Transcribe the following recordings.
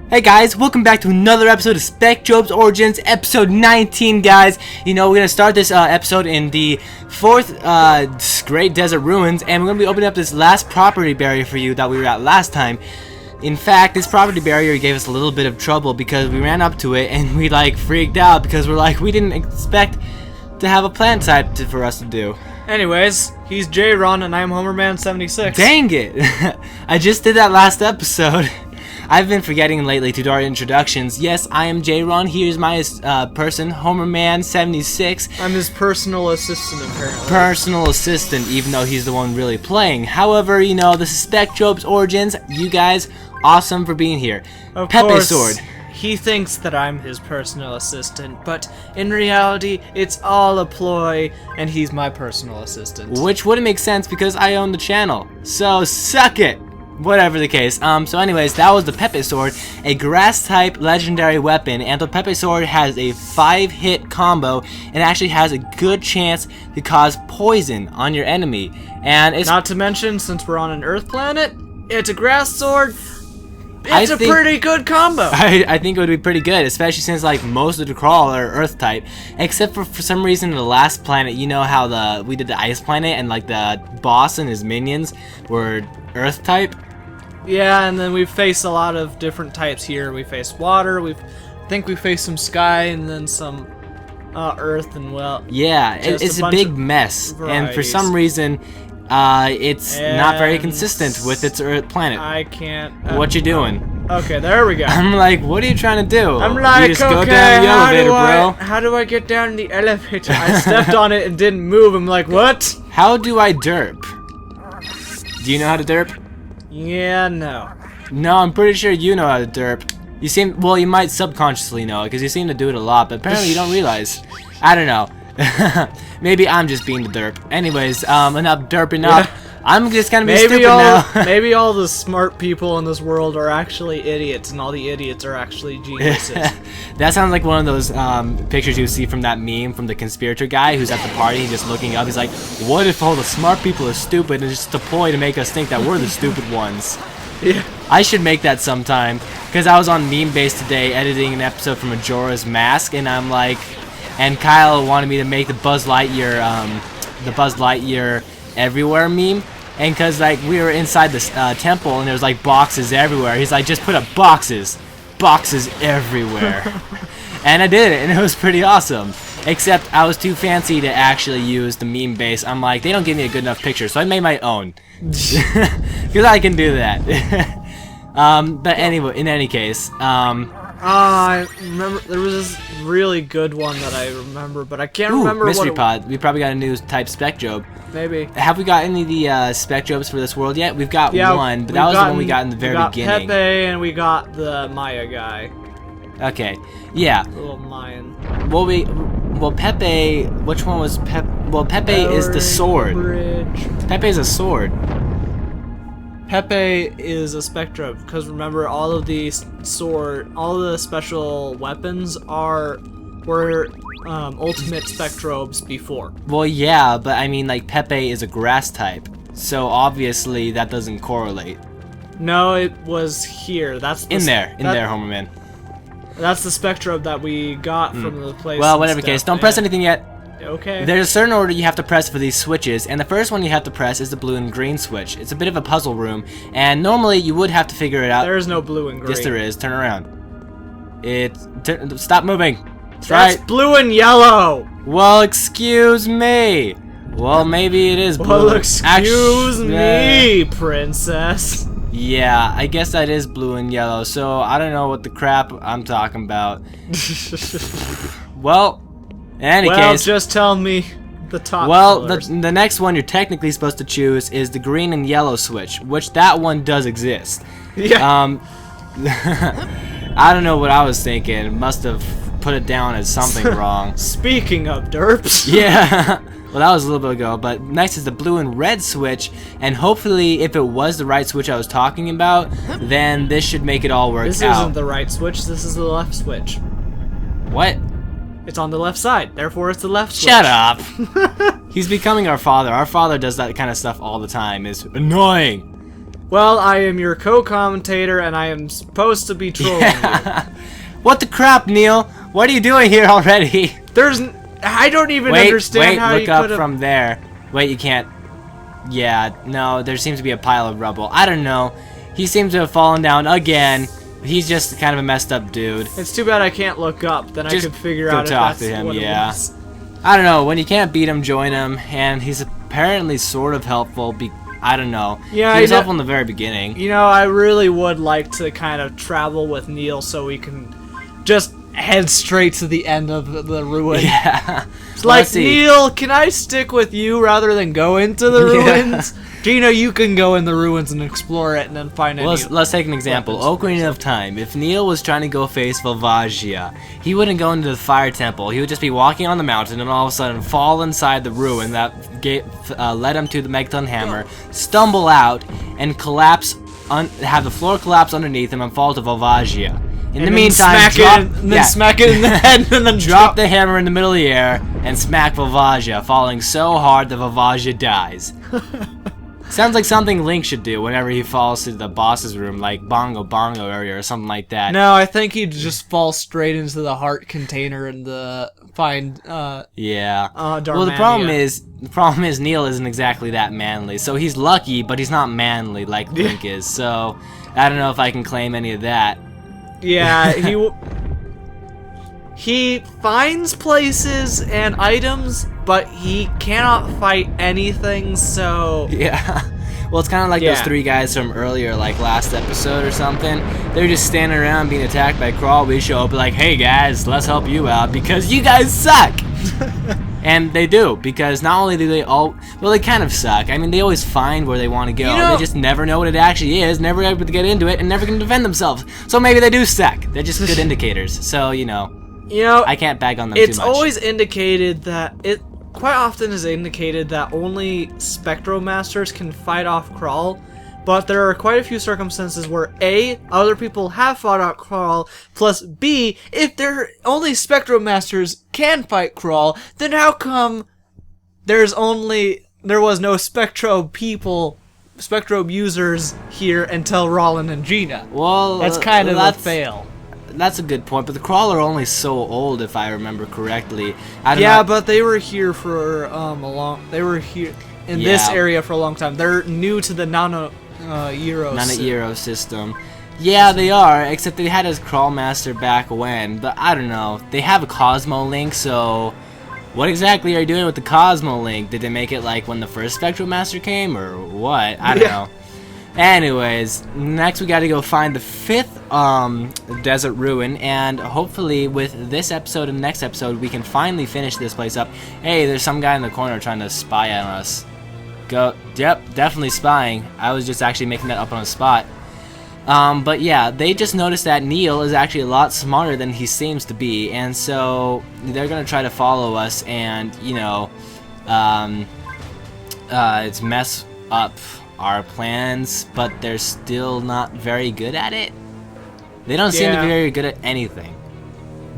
Hey guys, welcome back to another episode of Spectrobes Origins, episode 19, guys. You know, we're going to start this episode in the 4th Great Desert Ruins, and we're going to be opening up this last property barrier for you that we were at last time. In fact, this property barrier gave us a little bit of trouble because we ran up to it and we like freaked out because we didn't expect to have a plant type for us to do. Anyways, he's J-Ron and I'm Homerman76. Dang it! I just did that last episode. I've been forgetting lately to do our introductions. Yes, I am J-Ron. Here's my person, Homerman76. I'm his personal assistant, apparently. Personal assistant, even though he's the one really playing. However, you know, this is Spectrobes Origins. You guys, awesome for being here. Of Pepe course, Sword. he thinks that I'm his personal assistant, but in reality, it's all a ploy, and he's my personal assistant. Which wouldn't make sense because I own the channel. So, suck it! Whatever the case. So anyways, that was the Pepe Sword, a grass-type legendary weapon, and the Pepe Sword has a 5-hit combo and actually has a good chance to cause poison on your enemy. And it's not to mention, since we're on an Earth planet, it's a grass sword. It's a pretty good combo. I think it would be pretty good, especially since like most of the crawl are Earth type, except for some reason the last planet. You know how we did the ice planet and like the boss and his minions were Earth type. Yeah, and then we've faced a lot of different types here. We faced water, I think we faced some sky, and then some earth, and well... Yeah, it's a big mess, and for some reason, it's not very consistent with its Earth planet. I can't... what you doing? Okay, there we go. I'm like, what are you trying to do? I'm like, you just okay, go down the elevator, bro. How do I get down the elevator? I stepped on it and didn't move. I'm like, what? How do I derp? Do you know how to derp? Yeah, no. No, I'm pretty sure you know how to derp. You seem, well, you might subconsciously know it because you seem to do it a lot, but apparently you don't realize. I don't know. Maybe I'm just being the derp. Anyways, enough derping up. I'm just gonna be stupid now. Maybe all the smart people in this world are actually idiots, and all the idiots are actually geniuses. That sounds like one of those pictures you see from that meme from the conspirator guy who's at the party and just looking up. He's like, what if all the smart people are stupid and it's just a ploy to make us think that we're the stupid ones? Yeah. I should make that sometime, because I was on Meme Base today editing an episode from Majora's Mask, and I'm like, and Kyle wanted me to make the Buzz Lightyear everywhere meme. And cause like we were inside this temple and there's like boxes everywhere. He's like, just put up boxes everywhere. And I did it, and it was pretty awesome. Except I was too fancy to actually use the meme base. I'm like, they don't give me a good enough picture, so I made my own. Because I can do that. But anyway, in any case, I remember there was this really good one that I remember, but I can't remember mystery what pod. We probably got a new type Spectrobe. Maybe. Have we got any of the Spectrobes for this world yet? We've got one, but that was the one we got in the very beginning. We got Pepe and we got the Maya guy. Okay, yeah. The little Mayan. Well, Pepe. Which one was Pepe? Well, Pepe is the sword. Pepe is a sword. Pepe is a Spectrobe, because remember, all of the special weapons were ultimate Spectrobes before. Well, yeah, but I mean, like, Pepe is a grass type, so obviously that doesn't correlate. No, it was here. That's in there, Homerman. That's the Spectrobe that we got from the place. Well, whatever case, don't press anything yet. Okay. There's a certain order you have to press for these switches, and the first one you have to press is the blue and green switch. It's a bit of a puzzle room, and normally you would have to figure it out. There is no blue and green. Yes, there is. Turn around. Stop moving. That's blue and yellow. Well, excuse me. Well, maybe it is blue. Well, excuse me, princess. Yeah, I guess that is blue and yellow, so I don't know what the crap I'm talking about. Well, in any case... just tell me the top colors. The next one you're technically supposed to choose is the green and yellow switch, which that one does exist. Yeah. I don't know what I was thinking. Must have put it down as something wrong. Speaking of derps. Yeah. Well, that was a little bit ago, but next is the blue and red switch, and hopefully if it was the right switch I was talking about, then this should make it all work out. This isn't the right switch, this is the left switch. What? It's on the left side, therefore it's the left switch. Shut up! He's becoming our father. Our father does that kind of stuff all the time. It's annoying. Well, I am your co-commentator, and I am supposed to be trolling you. What the crap, Neil? What are you doing here already? I don't even understand how you could have... Look up from there. Wait, you can't... Yeah, no, there seems to be a pile of rubble. I don't know. He seems to have fallen down again. He's just kind of a messed up dude. It's too bad I can't look up. Then just I could figure out if that's what it was. I don't know. When you can't beat him, join him. And he's apparently sort of helpful. I don't know. Yeah, he was helpful in the very beginning. You know, I really would like to kind of travel with Neil so we can just head straight to the end of the ruin. Yeah. It's like, Neil, can I stick with you rather than go into the ruins? Gino, you can go in the ruins and explore it and then find let's take an example. Ocarina of Time. If Neil was trying to go face Volvagia, he wouldn't go into the fire temple. He would just be walking on the mountain and all of a sudden fall inside the ruin that led him to the Megaton Hammer, stumble out, and collapse, have the floor collapse underneath him and fall to Volvagia. In the meantime, smack it in the head and then drop the hammer in the middle of the air and smack Volvagia, falling so hard that Volvagia dies. Sounds like something Link should do whenever he falls to the boss's room, like Bongo Bongo area or something like that. No, I think he'd just fall straight into the heart container and find yeah. Darmania. Well, the problem is Neil isn't exactly that manly. So he's lucky, but he's not manly like Link is. So I don't know if I can claim any of that. Yeah, he finds places and items, but he cannot fight anything, so... Yeah. Well, it's kind of like those three guys from earlier, like last episode or something. They're just standing around being attacked by Crawl. We show up like, hey guys, let's help you out because you guys suck! And they do, because not only do they all... Well, they kind of suck. I mean, they always find where they want to go. They just never know what it actually is, never able to get into it, and never can defend themselves. So maybe they do suck. They're just good indicators. So, you know, I can't bag on them too much. It's always indicated that... Quite often is indicated that only Spectro Masters can fight off Crawl, but there are quite a few circumstances where A, other people have fought off Crawl, plus B, if only Spectro Masters can fight Crawl, then how come there was no Spectrobe users here until Rollin and Gina? Well, that's kind of a fail. That's a good point, but the Crawler are only so old, if I remember correctly. But they were here for They were here in this area for a long time. They're new to the Nano Euro system. Yeah, they are, except they had a Crawl Master back when. But I don't know. They have a Cosmo Link, so what exactly are you doing with the Cosmo Link? Did they make it like when the first Spectro Master came, or what? I don't know. Anyways, next we gotta go find the 5th desert ruin, and hopefully with this episode and next episode we can finally finish this place up. Hey, there's some guy in the corner trying to spy on us. Yep, definitely spying. I was just actually making that up on the spot. But yeah, they just noticed that Neil is actually a lot smarter than he seems to be, and so they're gonna try to follow us and, you know, it's mess up our plans, but they're still not very good at it. They don't seem to be very good at anything.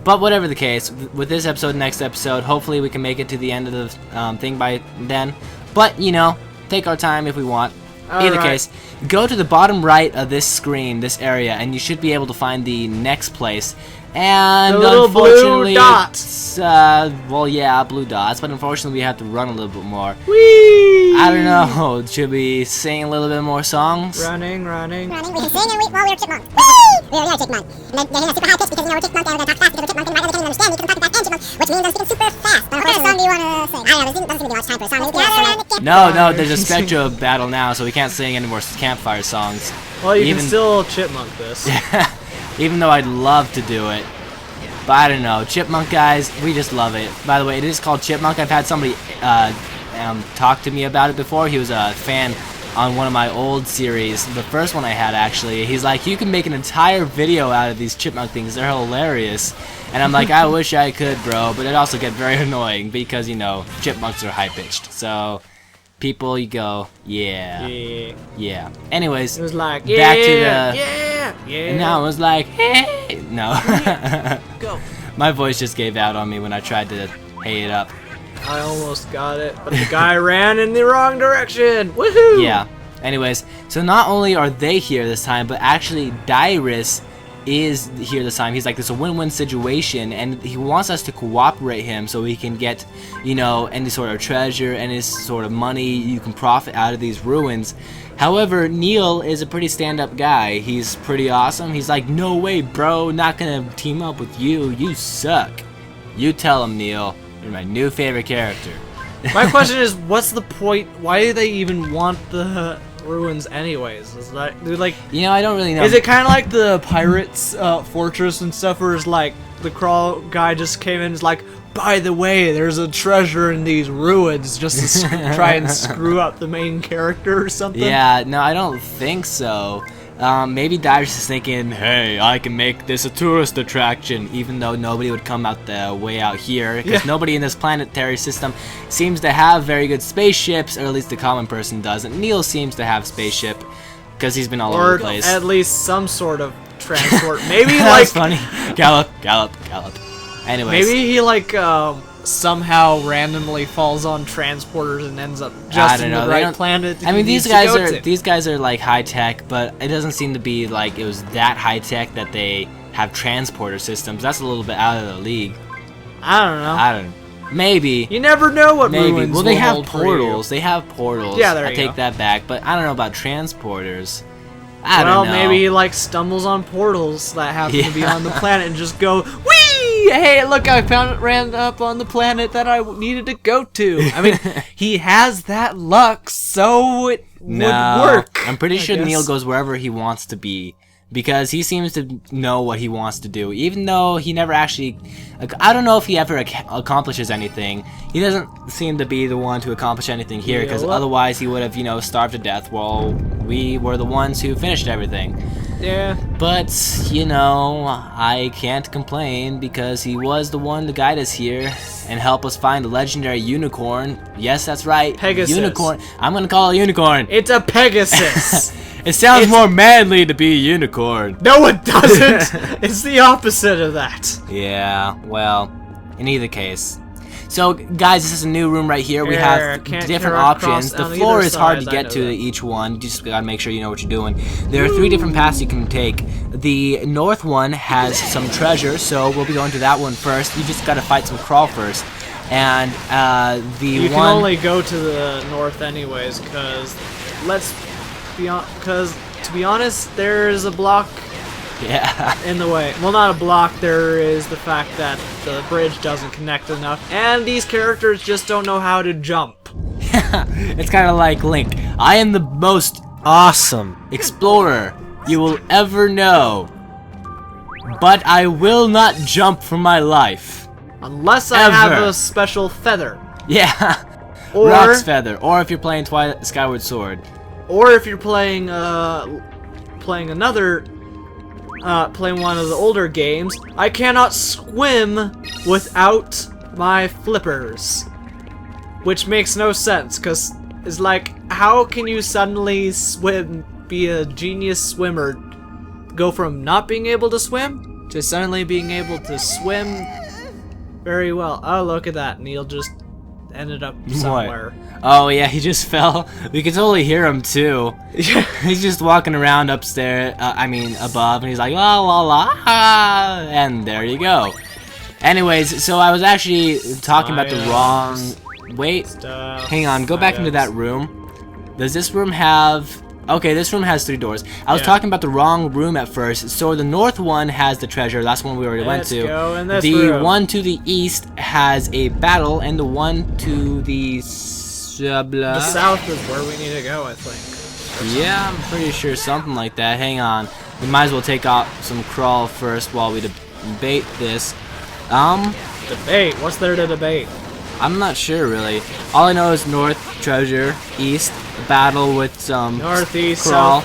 But whatever the case, with this episode, next episode, hopefully we can make it to the end of the thing by then. But, you know, take our time if we want. Either case, go to the bottom right of this screen, this area, and you should be able to find the next place. And the little unfortunately, blue dots. Well, yeah, blue dots, but unfortunately we have to run a little bit more. Whee! I don't know. Should we sing a little bit more songs? Running. We can sing and while we're chipmunk. Whee! We are chipmunk. And then hear super high pitch because we're chipmunk and we're gonna talk fast because we're chipmunk and right now they can't even understand me because I'm talking fast and chipmunk, which means I'm speaking super fast. What kind of song do you want to sing? I don't know. This doesn't give me much time for a song. No, there's a Spectro battle now, so we can't sing any more campfire songs. Well, you can still chipmunk this. Even though I'd love to do it. But I don't know. Chipmunk, guys, we just love it. By the way, it is called Chipmunk. I've had somebody talk to me about it before. He was a fan on one of my old series, the first one I had actually. He's like, you can make an entire video out of these chipmunk things. They're hilarious. And I'm like, I wish I could, bro. But it also get very annoying because, you know, chipmunks are high-pitched. So people, you go, yeah. Anyways, it was like, back to the... yeah. And now it was like, hey. No. Go. My voice just gave out on me when I tried to hey it up. I almost got it, but the guy ran in the wrong direction. Woohoo! Yeah. Anyways, so not only are they here this time, but actually Dyrus is here this time. He's like, this is a win-win situation, and he wants us to cooperate him so he can get, you know, any sort of treasure, any sort of money you can profit out of these ruins. However, Neil is a pretty stand-up guy. He's pretty awesome. He's like, no way, bro, not gonna team up with you. You suck. You tell him, Neil. You're my new favorite character. My question is, what's the point? Why do they even want the ruins anyways? Is that, like, you know, I don't really know. Is it kind of like the pirates fortress and stuff, where it's like the crawl guy just came in and is like, by the way, there's a treasure in these ruins, just to try and screw up the main character or something? Yeah, no, I don't think so. Maybe Dyrus is thinking, hey, I can make this a tourist attraction, even though nobody would come out the way out here, because nobody in this planetary system seems to have very good spaceships, or at least the common person doesn't. Neil seems to have spaceship, because he's been all over the place. Or at least some sort of transport. Maybe That's like... funny. Gallop, gallop, gallop. Anyways. Maybe he like somehow randomly falls on transporters and ends up just in the right planet. I mean, these guys are like high tech, but it doesn't seem to be like it was that high tech that they have transporter systems. That's a little bit out of the league. I don't know. I don't know. Maybe. You never know what ruins Well, they will have hold portals. They have portals. Yeah, there I you take go. that back, but I don't know about transporters. I don't know. Well, maybe he like stumbles on portals that happen to be on the planet and just go, whee! Hey, look, I ran up on the planet that I needed to go to. I mean, he has that luck, so it would work. I'm pretty sure guess. Neil goes wherever he wants to be, because he seems to know what he wants to do, even though he never actually... I don't know if he ever accomplishes anything. He doesn't seem to be the one to accomplish anything here, because otherwise he would have, you know, starved to death while we were the ones who finished everything. Yeah. But, you know, I can't complain, because he was the one to guide us here and help us find the legendary unicorn. Yes, that's right. Pegasus. Unicorn. I'm gonna call it a unicorn. It's a Pegasus. It sounds more manly to be a unicorn. No, it doesn't. It's the opposite of that. Yeah, well, in either case. So, guys, this is a new room right here. We have different options. The floor is hard to get to each one. You just gotta make sure you know what you're doing. There are 3 different paths you can take. The north one has some treasure, so we'll be going to that one first. You just gotta fight some crawl first. And you can only go to the north anyways, because to be honest, there is a block in the way. Well, not a block, there is the fact that the bridge doesn't connect enough, and these characters just don't know how to jump. It's kind of like Link. I am the most awesome explorer you will ever know, but I will not jump for my life. Unless I have a special feather. Yeah. Or Rock's feather. Or if you're playing Skyward Sword. Or if you're playing playing one of the older games, I cannot swim without my flippers. Which makes no sense, because it's like, how can you suddenly be a genius swimmer, go from not being able to swim to suddenly being able to swim very well? Oh, look at that. Neil just ended up somewhere. What? Oh yeah, he just fell. We can totally hear him too. He's just walking around upstairs, above, and he's like, la la la, and there you go. Anyways, so I was actually talking about the wrong... Wait, hang on, go back into that room. Does this room have... Okay, this room has 3 doors. I was talking about the wrong room at first. So the north one has the treasure. That's one we already went to. Go in this the room. One to the east has a battle, and the one to the the south is where we need to go, I think. Yeah, I'm pretty sure something like that. Hang on. We might as well take out some crawl first while we debate this. Debate? What's there to debate? I'm not sure really. All I know is north treasure, east battle with some northeast, crawl,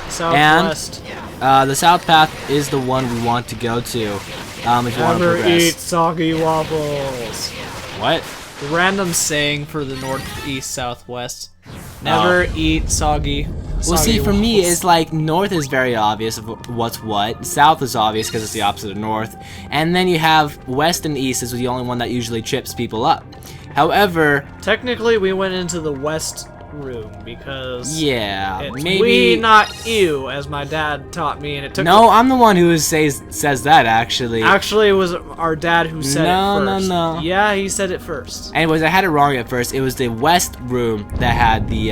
southwest. And the south path is the one we want to go to. If you want to progress. Never eat soggy waffles. What? The random saying for the northeast, southwest. Never eat soggy. Well, see, for me, it's like north is very obvious of what's what. South is obvious because it's the opposite of north. And then you have west and east is the only one that usually trips people up. However... Technically, we went into the west room because Yeah, it's maybe. we, not you, as my dad taught me, and it took. No, I'm the one who says that actually. Actually, it was our dad who said it first. No. Yeah, he said it first. Anyways, I had it wrong at first. It was the west room that had the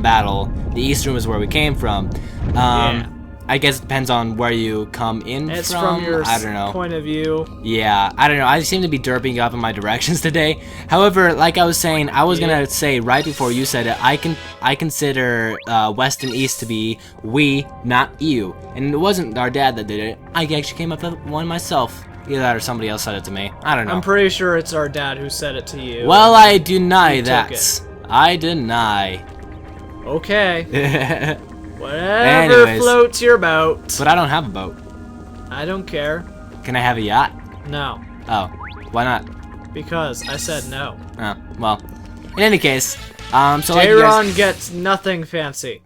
battle. The east room is where we came from. Yeah. I guess it depends on where you come in It's from. from your I don't know. point of view. Yeah, I don't know. I seem to be derping up in my directions today. However, like I was saying, I was gonna say right before you said it, I consider west and east to be we, not you. And it wasn't our dad that did it. I actually came up with one myself. Either that or somebody else said it to me. I don't know. I'm pretty sure it's our dad who said it to you. Well, I deny took that. it. I deny. Okay. Whatever Anyways. floats your boat. But I don't have a boat. I don't care. Can I have a yacht? No. Oh, why not? Because I said no. Oh, well. In any case, so like you guys, J-Ron gets nothing fancy.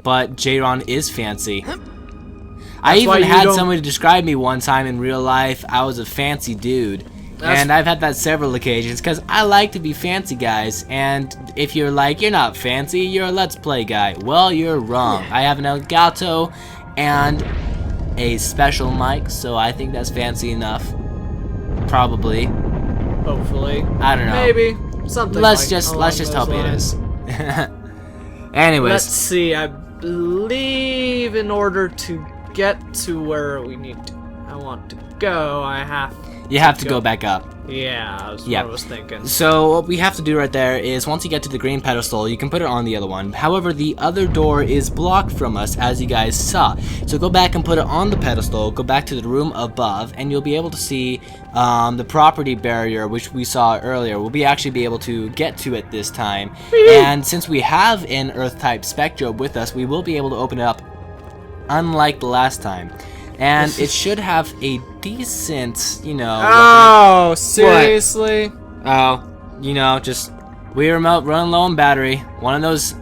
but J-Ron is fancy. I That's why even you had don't- somebody describe me one time in real life. I was a fancy dude. And I've had that several occasions because I like to be fancy, guys. And if you're like, you're not fancy, you're a Let's Play guy. Well, you're wrong. I have an Elgato and a special mic, so I think that's fancy enough. Probably. Hopefully. I don't know. Maybe. Something Let's like just along hope those it lines. is. Anyways, Let's see. I believe in order to get to where we need to, I want to go, I have you have to go back up. Yeah, that's Yeah. what I was thinking. So what we have to do right there is once you get to the green pedestal, you can put it on the other one. However, the other door is blocked from us, as you guys saw. So go back and put it on the pedestal, go back to the room above, and you'll be able to see the property barrier, which we saw earlier. We'll actually be able to get to it this time. And since we have an Earth-type Spectrobe with us, we will be able to open it up, unlike the last time. And it should have a decent, you know... Oh, seriously? Oh, you know, just we were running low on battery. One of those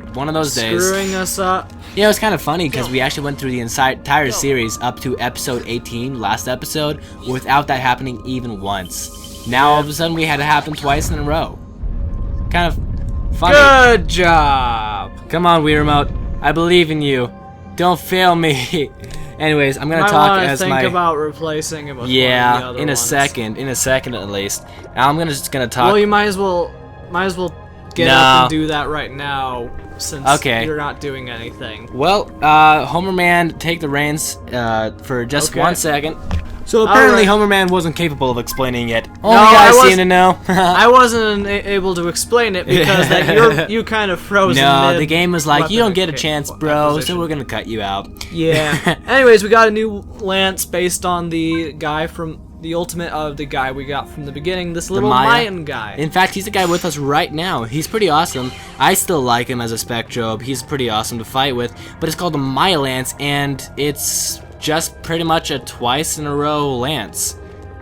days. Screwing us up. Yeah, it was kind of funny because we actually went through the entire series up to episode 18, last episode, without that happening even once. Now all of a sudden we had it happen twice in a row. Kind of funny. Good job. Come on, Wii Remote. I believe in you. Don't fail me. Anyways, I'm gonna I talk wanna as think my about replacing it with one of the yeah other in a ones. second at least. Now I'm just gonna talk. Well, you might as well get No. up and do that right now, since Okay. you're not doing anything. Well, Homer Man, take the reins for just Okay. 1 second. So apparently Alright. Homer Man wasn't capable of explaining it. Only No, guys I seem to know. I wasn't able to explain it because you kind of froze. No, in the game was like, you don't get a weapon chance, bro, so acquisition. we're gonna cut you out. Yeah. Anyways, we got a new lance based on the guy from the ultimate of the guy we got from the beginning. This little Maya. Mayan guy. In fact, he's the guy with us right now. He's pretty awesome. I still like him as a Spectrobe. He's pretty awesome to fight with. But it's called the Maya Lance, and it's just pretty much a twice in a row lance.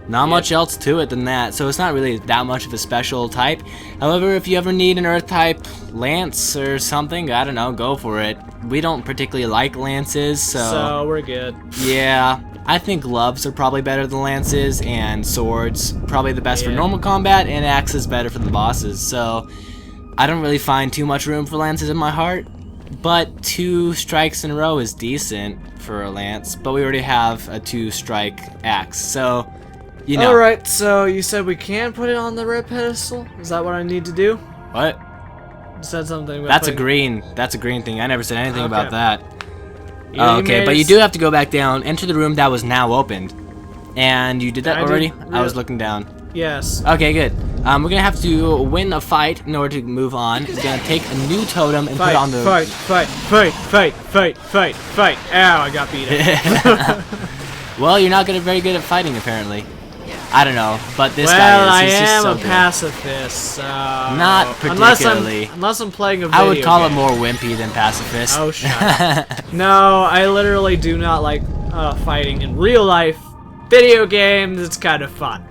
Not much else to it than that, so it's not really that much of a special type. However, if you ever need an Earth type lance or something, I don't know, go for it. We don't particularly like lances, So we're good. yeah. I think gloves are probably better than lances, and swords probably the best for Yeah. normal combat, and axes better for the bosses. So I don't really find too much room for lances in my heart, but 2 strikes in a row is decent for a lance. But we already have a 2-strike axe, so you know. Alright, so you said we can put it on the red pedestal? Is that what I need to do? What? You said something about That's a putting- green. That's a green thing. I never said anything Okay. about that. You Oh, okay, made but you us- do have to go back down, enter the room that was now opened. And you did that I did already? I re- was looking down. Yes. Okay, good. We're gonna have to win a fight in order to move on. We're gonna take a new totem and put it on the. Fight. Ow, I got beat up. Well, you're not very good at fighting, apparently. I don't know, but this Well, guy I is. He's just am so a good. pacifist, so... Not Unless particularly. I'm playing a video I would call it game. more wimpy than pacifist. Oh, shut up. No, I literally do not like fighting in real life. Video games, it's kind of fun.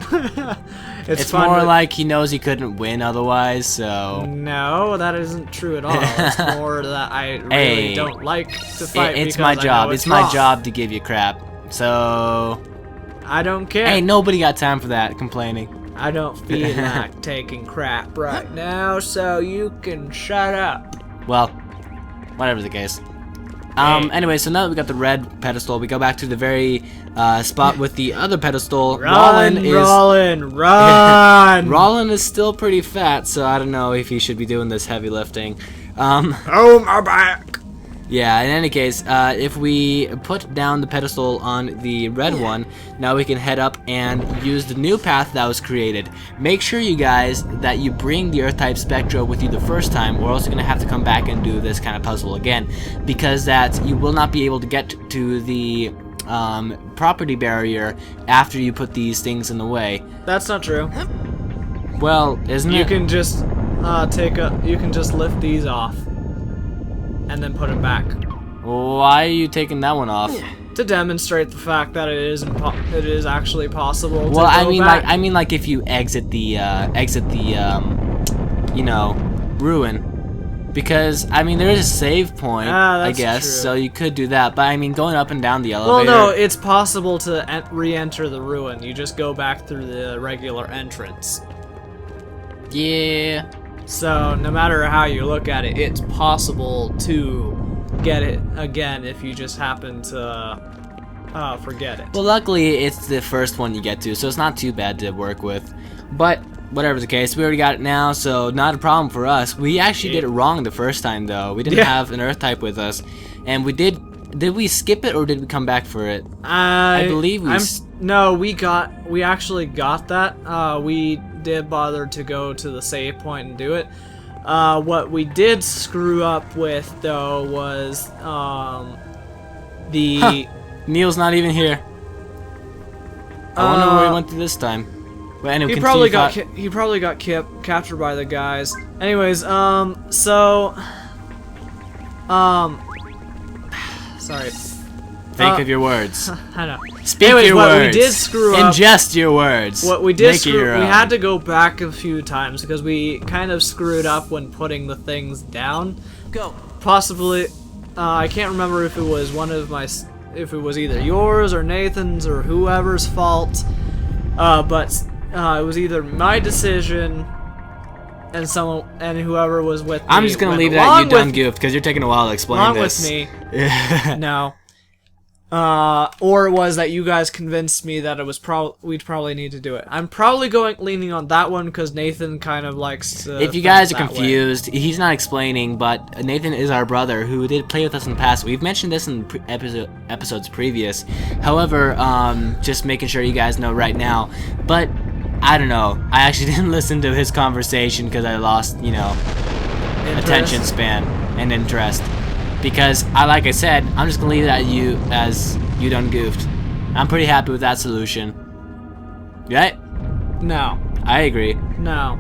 It's fun, more but- like he knows he couldn't win otherwise, so. No, that isn't true at all. It's more that I really Hey, don't like to fight It's because my I know job. it's It's my wrong. job to give you crap. So. I don't care. Hey, nobody got time for that complaining. I don't feel like taking crap right now, so you can shut up. Well, whatever the case. Anyway, so now that we got the red pedestal, we go back to the very spot with the other pedestal. Rollin! Run! Rollin is still pretty fat, so I don't know if he should be doing this heavy lifting. Oh, my back! Yeah, in any case, if we put down the pedestal on the red one, now we can head up and use the new path that was created. Make sure, you guys, that you bring the Earth-type Spectrobe with you the first time, or else you're going to have to come back and do this kind of puzzle again, because that you will not be able to get to the property barrier after you put these things in the way. That's not true. Well, isn't it? You can just you can just lift these off. And then put it back. Why are you taking that one off? To demonstrate the fact that it is actually possible. Well, to go back. I mean, like if you exit the you know, ruin, because I mean there is a save point, I guess, true. so you could do that. But I mean, going up and down the elevator. Well, no, it's possible to re-enter the ruin. You just go back through the regular entrance. Yeah. So, no matter how you look at it, it's possible to get it again if you just happen to forget it. Well, luckily, it's the first one you get to, so it's not too bad to work with. But, whatever the case, we already got it now, so not a problem for us. We actually did it wrong the first time, though. We didn't have an Earth-type with us. And we did we skip it, or did we come back for it? I believe we... No, we actually got that. We did bother to go to the save point and do it. What we did screw up with, though, was the... Neil's not even here. I wonder where he went to this time. But anyway, he probably got captured by the guys. Anyways, sorry. Think of your words. I know. Speak Anyways, your what words. we did screw up. Ingest your words. What we did Make screw, your we own. had to go back a few times because we kind of screwed up when putting the things down. Go. Possibly, I can't remember if it was if it was either yours or Nathan's or whoever's fault. But it was either my decision and whoever was with me. I'm just gonna leave that you done goofed because you're taking a while to explain this. With me. No. Or it was that you guys convinced me that it was we'd probably need to do it. I'm probably leaning on that one because Nathan kind of likes to. If you guys are confused, he's not explaining, but Nathan is our brother who did play with us in the past. We've mentioned this in episodes previous. However, just making sure you guys know right now. But I don't know. I actually didn't listen to his conversation because I lost, you know, attention span and interest. Because, like I said, I'm just going to leave it at you as you done goofed. I'm pretty happy with that solution. Right? No. I agree. No.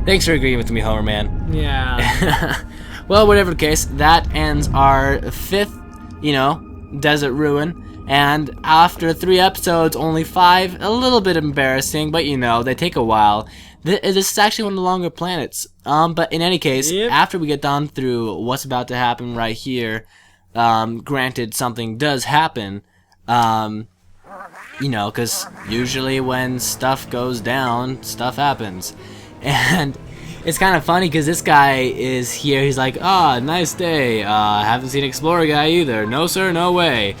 Thanks for agreeing with me, Homer Man. Yeah. Well, whatever the case, that ends our 5th, you know, desert ruin. And after 3 episodes, only 5, a little bit embarrassing, but you know, they take a while. This is actually one of the longer planets. But in any case, after we get done through what's about to happen right here, granted something does happen, you know, because usually when stuff goes down, stuff happens. And it's kind of funny because this guy is here, he's like, ah, nice day, haven't seen Explorer guy either. No sir, no way.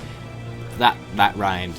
That rhymed.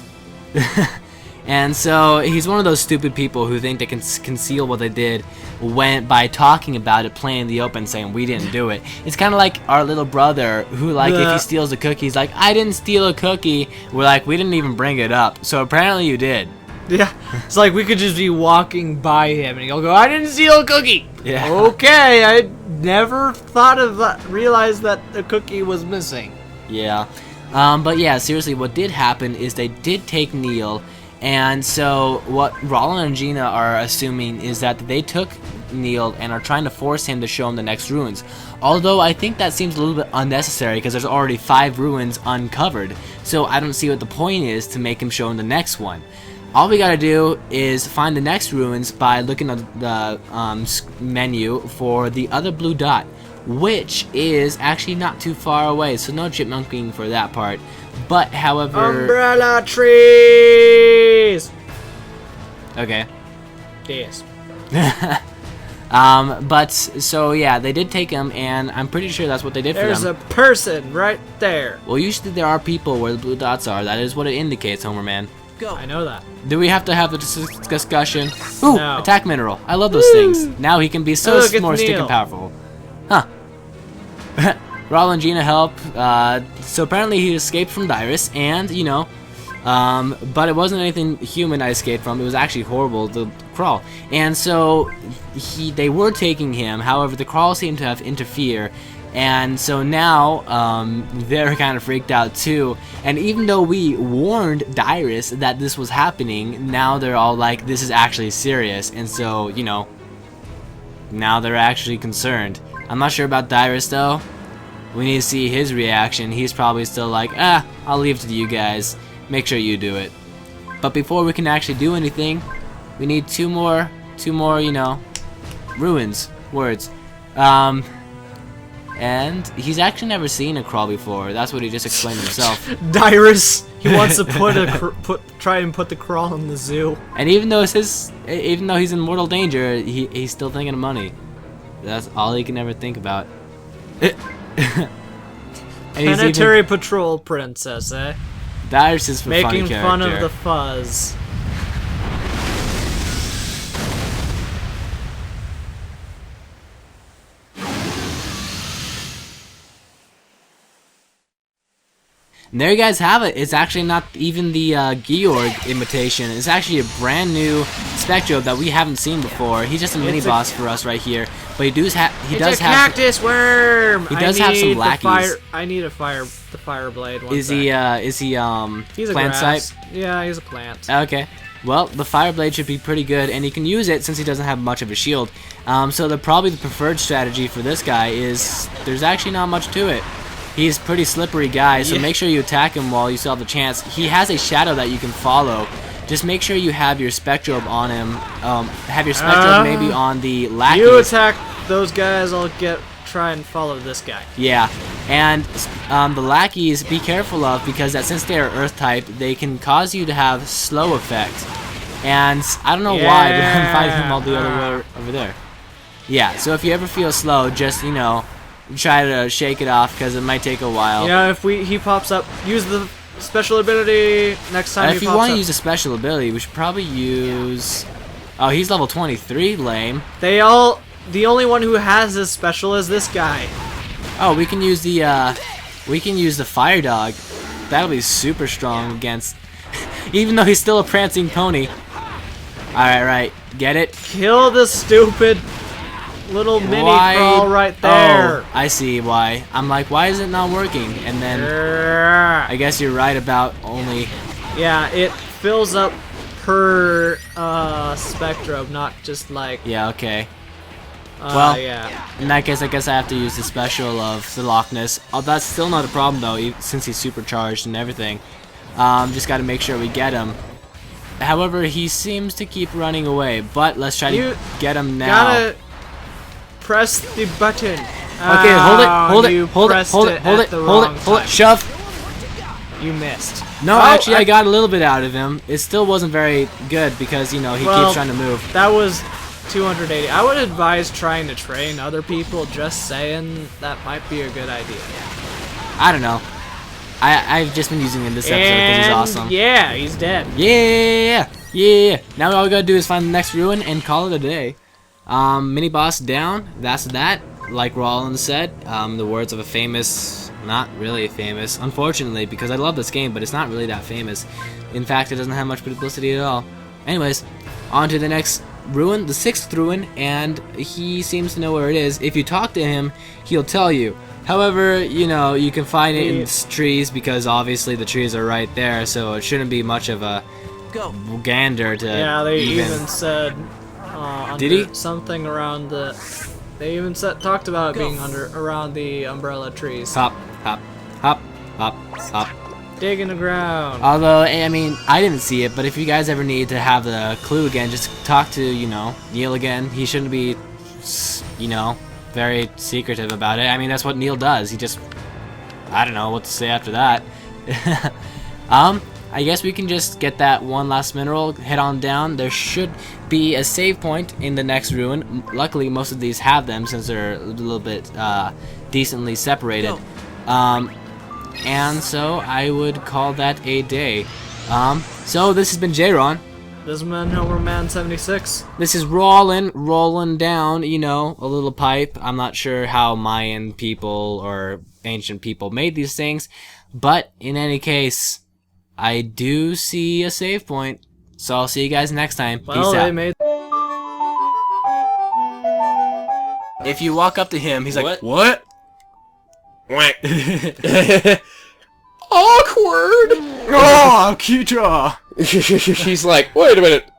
And so he's one of those stupid people who think they can conceal what they did by talking about it plain in the open, saying we didn't do it. It's kind of like our little brother who, like, if he steals a cookie, he's like, I didn't steal a cookie. We're like, we didn't even bring it up. So apparently you did. Yeah, it's like we could just be walking by him and he'll go, I didn't steal a cookie. Yeah. Okay, I never thought of that, realized that the cookie was missing. Yeah. But yeah, seriously, what did happen is they did take Neil. And so what Roland and Gina are assuming is that they took Neil and are trying to force him to show him the next ruins. Although I think that seems a little bit unnecessary because there's already 5 ruins uncovered. So I don't see what the point is to make him show him the next one. All we gotta do is find the next ruins by looking at the menu for the other blue dot, which is actually not too far away, so no chipmunking for that part. But, however... Umbrella trees! Okay. Yes. But so yeah, they did take him, and I'm pretty sure that's what they did for them. There's a person right there. Well, usually there are people where the blue dots are. That is what it indicates, Homer man. Go. I know that. Do we have to have the discussion? Ooh, No. attack mineral. I love those things. Now he can be so Look, it's more stick and Neil. powerful. Huh. Raul and Gina help. So apparently he escaped from Dyrus, and you know, but it wasn't anything human I escaped from. It was actually horrible, the crawl. And so they were taking him. However, the crawl seemed to have interfered. And so now they're kind of freaked out too. And even though we warned Dyrus that this was happening, now they're all like, this is actually serious. And so, you know, now they're actually concerned. I'm not sure about Dyrus though. We need to see his reaction. He's probably still like, I'll leave it to you guys. Make sure you do it. But before we can actually do anything, we need two more, you know, ruins, words. And he's actually never seen a crawl before. That's what he just explained himself. Dyrus. He wants to try and put the crawl in the zoo. And even though he's in mortal danger, he's still thinking of money. That's all he can ever think about. And Planetary Patrol Princess, eh? Dyrus is a funny Making character. fun of the fuzz. And there you guys have it. It's actually not even the Georg imitation. It's actually a brand new Spectrobe that we haven't seen before. He's just a mini boss for us right here. But he does have cactus worm. He does have some lackeys. I need the fire blade. Is he he's plant a grass. type? Yeah, he's a plant. Okay. Well, the fire blade should be pretty good, and he can use it since he doesn't have much of a shield. So probably the preferred strategy for this guy is there's actually not much to it. He's a pretty slippery guy, so make sure you attack him while you still have the chance. He has a shadow that you can follow. Just make sure you have your Spectrobe on him. Have your Spectrobe maybe on the lackeys. You attack those guys, I'll try and follow this guy. Yeah, and the lackeys, be careful of, because since they are Earth type, they can cause you to have slow effect. And I don't know why, but I'm fighting him all the other way over there. Yeah, so if you ever feel slow, just, you know, try to shake it off, because it might take a while. Yeah, if he pops up, use the special ability next time he pops up. If you want to use a special ability, we should probably use... Oh, he's level 23, lame. The only one who has this special is this guy. Oh, we can use the Fire Dog. That'll be super strong against... Even though he's still a prancing pony. Alright, right. Get it? Kill the stupid little mini crawl right there. Oh, I see why. I'm like, why is it not working? And then I guess you're right about only... Yeah, it fills up per Spectrobe, not just like... Yeah, okay. Well, yeah. In that case, I guess I have to use the special of the Loch Ness. Oh, that's still not a problem though, since he's supercharged and everything. Just got to make sure we get him. However, he seems to keep running away, but let's try to get him now. Gotta press the button. Okay, hold it, shove. You missed. No, actually, I got a little bit out of him. It still wasn't very good because, you know, he keeps trying to move. That was 280. I would advise trying to train other people, just saying that might be a good idea. I don't know. I've just been using him this episode because he's awesome. Yeah, he's dead. Yeah. Now all we gotta do is find the next ruin and call it a day. Mini boss down. That's that. Like Roland said, the words of a famous, not really famous, unfortunately, because I love this game, but it's not really that famous. In fact, it doesn't have much publicity at all. Anyways, on to the next ruin, the 6th ruin, and he seems to know where it is. If you talk to him, he'll tell you. However, you know, you can find it in trees because obviously the trees are right there, so it shouldn't be much of a gander to they even said Did he? something around the... They even talked about it being around the umbrella trees. Hop. Dig in the ground. Although, I mean, I didn't see it, but if you guys ever need to have the clue again, just talk to, you know, Neil again. He shouldn't be, you know, very secretive about it. I mean, that's what Neil does. He just, I don't know what to say after that. I guess we can just get that one last mineral, head on down. There should be a save point in the next ruin. Luckily, most of these have them since they're a little bit decently separated. And so I would call that a day. So this has been J-Ron. This is Man Homer Man 76. This is rolling down, you know, a little pipe. I'm not sure how Mayan people or ancient people made these things, but in any case, I do see a save point. So I'll see you guys next time. Well, Peace out. they made. If you walk up to him, he's like, What? Whack. Awkward. "Oh, Kitra." He's like, wait a minute.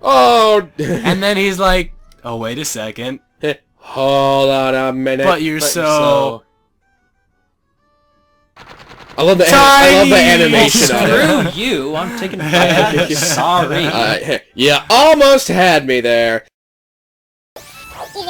Oh. And then he's like, "Oh, wait a second. Hold on a minute. But you're so I love the animation on it. Screw you! I'm taking a bite. Sorry. You almost had me there. Do